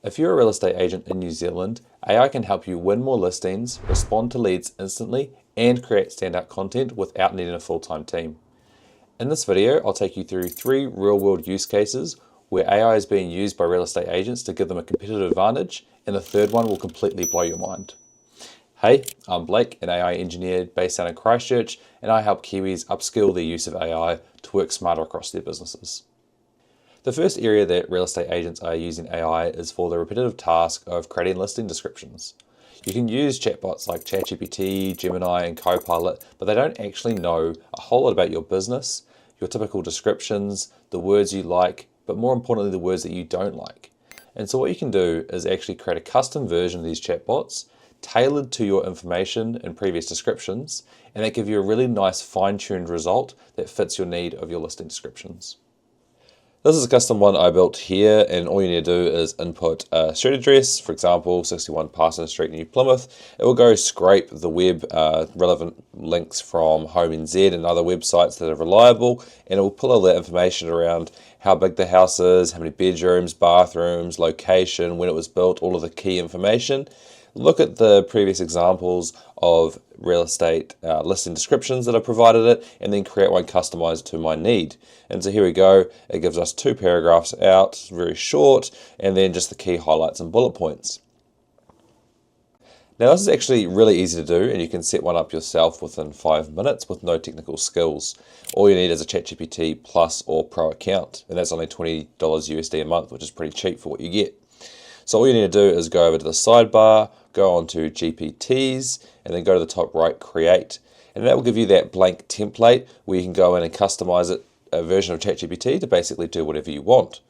If you're a real estate agent in New Zealand, AI can help you win more listings, respond to leads instantly, and create standout content without needing a full-time team. In this video, I'll take you through 3 real-world use cases where AI is being used by real estate agents to give them a competitive advantage, and the third one will completely blow your mind. Hey, I'm Blake, an AI engineer based out in Christchurch, and I help Kiwis upskill their use of AI to work smarter across their businesses. The first area that real estate agents are using AI is for the repetitive task of creating listing descriptions. You can use chatbots like ChatGPT, Gemini, and Copilot, but they don't actually know a whole lot about your business, your typical descriptions, the words you like, but more importantly, the words that you don't like. And so what you can do is actually create a custom version of these chatbots tailored to your information and previous descriptions, and that give you a really nice fine-tuned result that fits your need of your listing descriptions. This is a custom one I built here, and all you need to do is input a street address, for example, 61 Parsons Street, New Plymouth. It will go scrape the web relevant links from Home NZ and other websites that are reliable, and it will pull all that information around how big the house is, how many bedrooms, bathrooms, location, when it was built, all of the key information. Look at the previous examples of real estate listing descriptions that I provided it, and then create one customized to my need. And so here we go. It gives us 2 paragraphs out, very short, and then just the key highlights and bullet points. Now this is actually really easy to do, and you can set one up yourself within 5 minutes with no technical skills. All you need is a ChatGPT Plus or Pro account, and that's only $20 USD a month, which is pretty cheap for what you get. So all you need to do is go over to the sidebar, go on to GPTs, and then go to the top right, Create. And that will give you that blank template where you can go in and customize it, a version of ChatGPT to basically do whatever you want.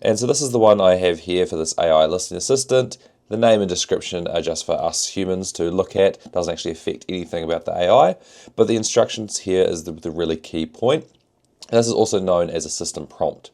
And so this is the one I have here for this AI listing assistant. The name and description are just for us humans to look at. It doesn't actually affect anything about the AI, but the instructions here is the really key point. And this is also known as a system prompt.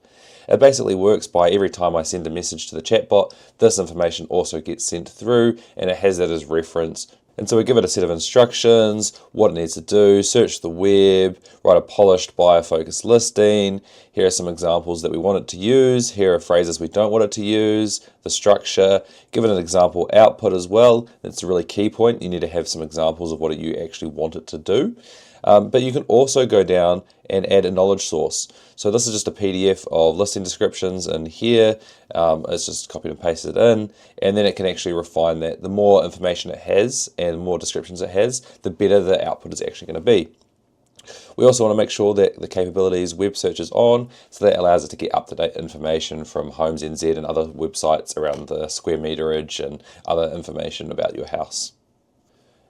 It basically works by every time I send a message to the chatbot, this information also gets sent through, and it has that as reference. And so we give it a set of instructions, what it needs to do, search the web, write a polished buyer-focused listing. Here are some examples that we want it to use. Here are phrases we don't want it to use, the structure. Give it an example output as well. That's a really key point. You need to have some examples of what you actually want it to do. But you can also go down and add a knowledge source. So this is just a PDF of listing descriptions, and here it's just copied and pasted in, and then it can actually refine that. The more information it has and more descriptions it has, the better the output is actually going to be. We also want to make sure that the capabilities web search is on, so that allows it to get up-to-date information from Homes NZ and other websites around the square meterage and other information about your house.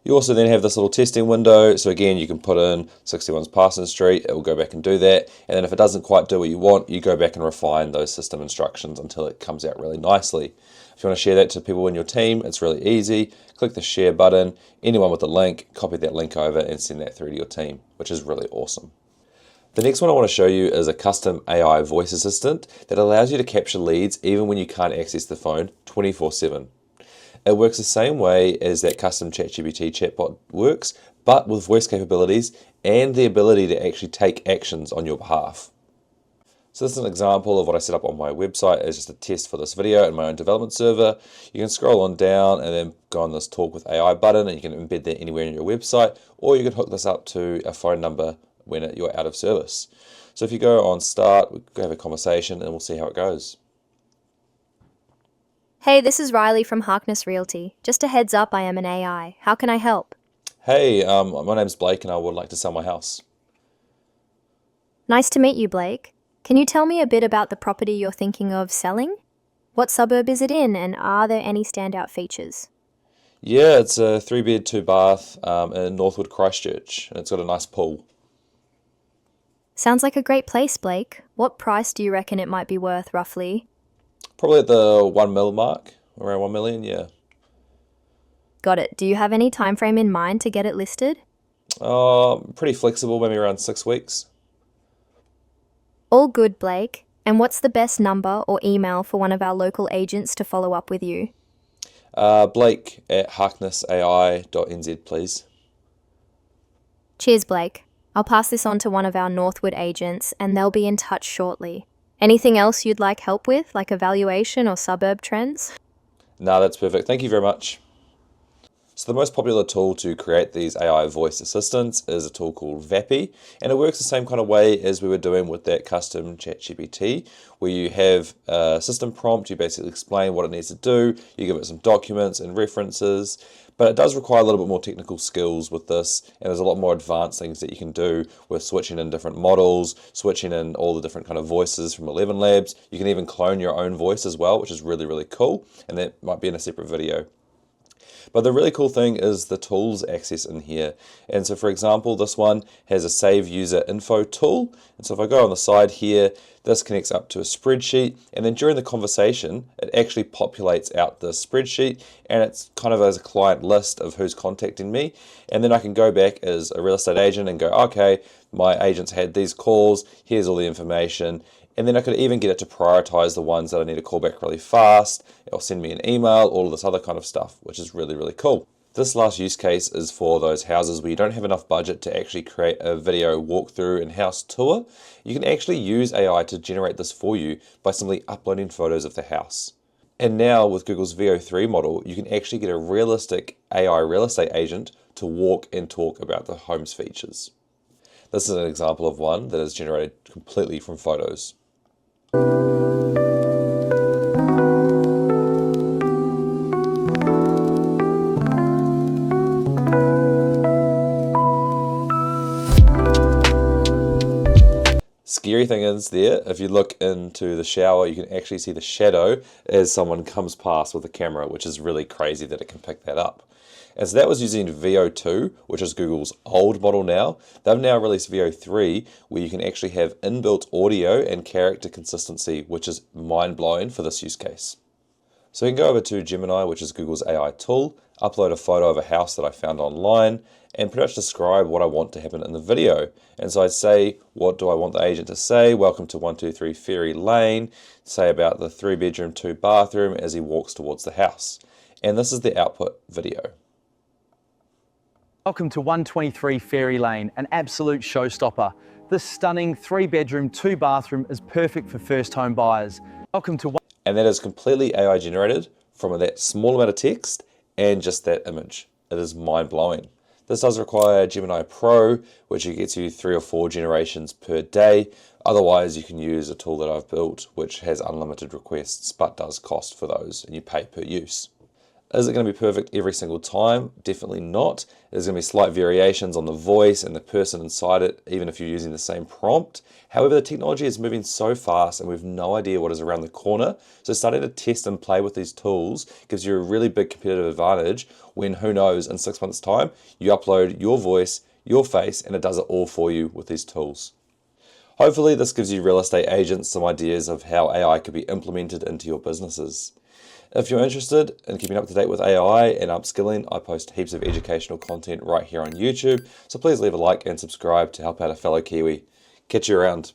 You also then have this little testing window, so again you can put in 61 Parsons Street, it will go back and do that, and then if it doesn't quite do what you want, you go back and refine those system instructions until it comes out really nicely. If you want to share that to people in your team, it's really easy. Click the share button, anyone with the link, copy that link over and send that through to your team, which is really awesome. The next one I want to show you is a custom AI voice assistant that allows you to capture leads even when you can't access the phone 24/7. It works the same way as that custom ChatGPT chatbot works, but with voice capabilities and the ability to actually take actions on your behalf. So this is an example of what I set up on my website as just a test for this video in my own development server. You can scroll on down and then go on this Talk with AI button, and you can embed that anywhere in your website, or you can hook this up to a phone number when you're out of service. So if you go on Start, we can have a conversation and we'll see how it goes. Hey, this is Riley from Harkness Realty. Just a heads up, I am an AI. How can I help? Hey, my name's Blake and I would like to sell my house. Nice to meet you, Blake. Can you tell me a bit about the property you're thinking of selling? What suburb is it in, and are there any standout features? Yeah, it's a 3-bed, 2-bath in Northwood, Christchurch, and it's got a nice pool. Sounds like a great place, Blake. What price do you reckon it might be worth, roughly? Probably at the 1 mil mark, around 1 million, yeah. Got it. Do you have any time frame in mind to get it listed? Pretty flexible, maybe around 6 weeks. All good, Blake. And what's the best number or email for one of our local agents to follow up with you? Blake at harknessai.nz, please. Cheers, Blake. I'll pass this on to one of our Northwood agents, and they'll be in touch shortly. Anything else you'd like help with, like evaluation or suburb trends? No, that's perfect. Thank you very much. So the most popular tool to create these AI voice assistants is a tool called Vappy, and it works the same kind of way as we were doing with that custom ChatGPT, where you have a system prompt, you basically explain what it needs to do, you give it some documents and references, but it does require a little bit more technical skills with this, and there's a lot more advanced things that you can do with switching in different models, switching in all the different kind of voices from 11 Labs. You can even clone your own voice as well, which is really, really cool, and that might be in a separate video. But the really cool thing is the tools access in here. And so for example, this one has a save user info tool. And so if I go on the side here, this connects up to a spreadsheet. And then during the conversation, it actually populates out the spreadsheet. And it's kind of as a client list of who's contacting me. And then I can go back as a real estate agent and go, okay, my agent's had these calls. Here's all the information. And then I could even get it to prioritize the ones that I need to call back really fast. It'll send me an email, all of this other kind of stuff, which is really, really cool. This last use case is for those houses where you don't have enough budget to actually create a video walkthrough and house tour. You can actually use AI to generate this for you by simply uploading photos of the house. And now with Google's VO3 model, you can actually get a realistic AI real estate agent to walk and talk about the home's features. This is an example of one that is generated completely from photos. Scary thing is there, if you look into the shower, you can actually see the shadow as someone comes past with a camera, which is really crazy that it can pick that up. And so that was using VO2, which is Google's old model now. They've now released VO3, where you can actually have inbuilt audio and character consistency, which is mind-blowing for this use case. So you can go over to Gemini, which is Google's AI tool, upload a photo of a house that I found online, and pretty much describe what I want to happen in the video. And so I'd say, what do I want the agent to say? Welcome to 123 Ferry Lane. Say about the 3-bedroom, 2-bathroom as he walks towards the house. And this is the output video. Welcome to 123 Ferry Lane, an absolute showstopper. This stunning 3-bedroom, 2-bathroom is perfect for first home buyers. Welcome to And that is completely AI generated from that small amount of text and just that image. It is mind-blowing. This does require Gemini Pro, which gets you 3 or 4 generations per day. Otherwise, you can use a tool that I've built, which has unlimited requests, but does cost for those, and you pay per use. Is it going to be perfect every single time? Definitely not. There's going to be slight variations on the voice and the person inside it, even if you're using the same prompt. However, the technology is moving so fast and we have no idea what is around the corner. So starting to test and play with these tools gives you a really big competitive advantage when, who knows, in 6 months' time, you upload your voice, your face, and it does it all for you with these tools. Hopefully, this gives you real estate agents some ideas of how AI could be implemented into your businesses. If you're interested in keeping up to date with AI and upskilling, I post heaps of educational content right here on YouTube, so please leave a like and subscribe to help out a fellow Kiwi. Catch you around.